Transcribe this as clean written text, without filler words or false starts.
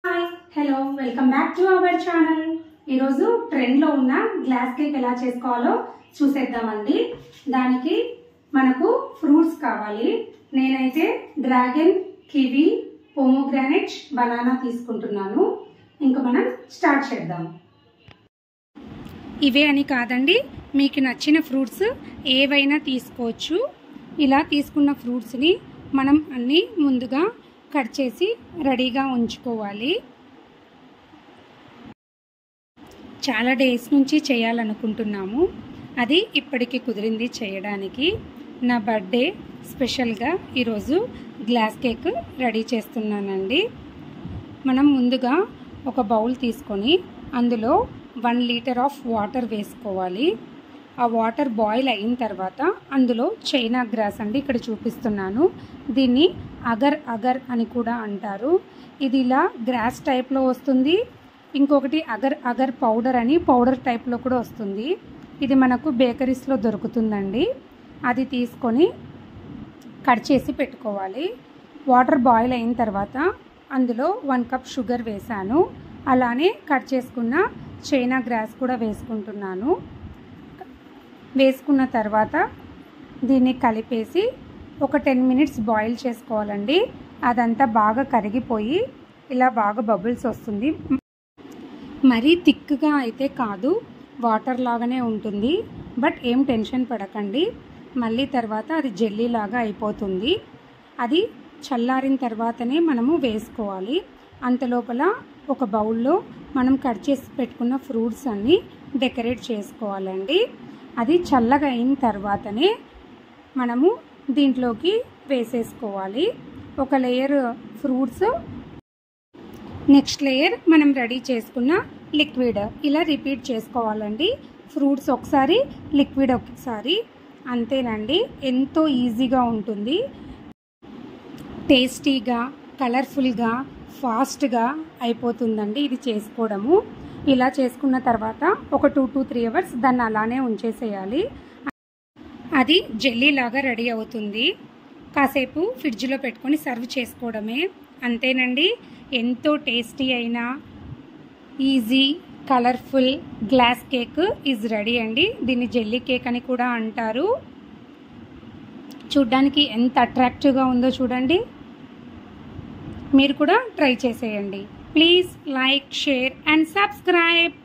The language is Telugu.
Hi hello welcome back to our channel. ఈరోజు ట్రెండ్లో ఉన్న గ్లాస్ కేక్ ఎలా చేసుకోవాలో చూసేద్దామండి. దానికి మనకు ఫ్రూట్స్ కావాలి. నేనైతే డ్రాగన్, కివి, పోమోగ్రానైట్, బనానా తీసుకుంటున్నాను. ఇంకా మనం స్టార్ట్ చేద్దాం. ఇవే అని కాదండి, మీకు నచ్చిన ఫ్రూట్స్ ఏవైనా తీసుకోవచ్చు. ఇలా తీసుకున్న ఫ్రూట్స్ని మనం అన్నీ ముందుగా కట్ చేసి రెడీగా ఉంచుకోవాలి. చాలా డేస్ నుంచి చేయాలనుకుంటున్నాము, అది ఇప్పటికి కుదిరింది చేయడానికి. నా బర్త్డే స్పెషల్గా ఈరోజు గ్లాస్ కేక్ రెడీ చేస్తున్నానండి. మనం ముందుగా ఒక బౌల్ తీసుకొని అందులో 1 లీటర్ ఆఫ్ వాటర్ వేసుకోవాలి. ఆ వాటర్ బాయిల్ అయిన తర్వాత అందులో చైనా గ్రాస్ అండి, ఇక్కడ చూపిస్తున్నాను. దీన్ని అగర్ అగర్ అని కూడా అంటారు. ఇది ఇలా గ్రాస్ టైప్లో వస్తుంది. ఇంకొకటి అగర్ అగర్ పౌడర్ అని పౌడర్ టైప్లో కూడా వస్తుంది. ఇది మనకు బేకరీస్లో దొరుకుతుందండి. అది తీసుకొని కట్ చేసి పెట్టుకోవాలి. వాటర్ బాయిల్ అయిన తర్వాత అందులో 1 కప్ షుగర్ వేసాను. అలానే కట్ చేసుకున్న చైనా గ్రాస్ కూడా వేసుకుంటున్నాను. వేసుకున్న తర్వాత దీన్ని కలిపేసి ఒక 10 మినిట్స్ బాయిల్ చేసుకోవాలండి. అదంతా బాగా కరిగిపోయి ఇలా బాగా బబుల్స్ వస్తుంది. మరీ థిక్గా అయితే కాదు, వాటర్ లాగానే ఉంటుంది. బట్ ఏం టెన్షన్ పడకండి, మళ్ళీ తర్వాత అది జెల్లీ లాగా అయిపోతుంది. అది చల్లారిన తర్వాతనే మనము వేసుకోవాలి. అంతలోపల ఒక బౌల్లో మనం కట్ చేసి పెట్టుకున్న ఫ్రూట్స్ అన్నీ డెకరేట్ చేసుకోవాలండి. అది చల్లగా అయిన తర్వాతనే మనము దీంట్లోకి వేసేసుకోవాలి. ఒక లేయర్ ఫ్రూట్స్, నెక్స్ట్ లేయర్ మనం రెడీ చేసుకున్న లిక్విడ్, ఇలా రిపీట్ చేసుకోవాలండి. ఫ్రూట్స్ ఒకసారి, లిక్విడ్ ఒకసారి, అంతేనండి. ఎంతో ఈజీగా ఉంటుంది. టేస్టీగా, కలర్ఫుల్గా, ఫాస్ట్గా అయిపోతుందండి ఇది చేసుకోవడము. ఇలా చేసుకున్న తర్వాత ఒక 2 to 3 అవర్స్ దాన్ని అలానే ఉంచేసేయాలి. అది జెల్లీ లాగా రెడీ అవుతుంది. కాసేపు ఫ్రిడ్జ్లో పెట్టుకొని సర్వ్ చేసుకోవడమే, అంతేనండి. ఎంతో టేస్టీ అయిన easy colourful glass cake is ready అండి. దీన్ని జెల్లీ కేక్ అని కూడా అంటారు. చూడ్డానికి ఎంత అట్రాక్టివ్గా ఉందో చూడండి. మీరు కూడా ట్రై చేసేయండి. Please like, share and subscribe.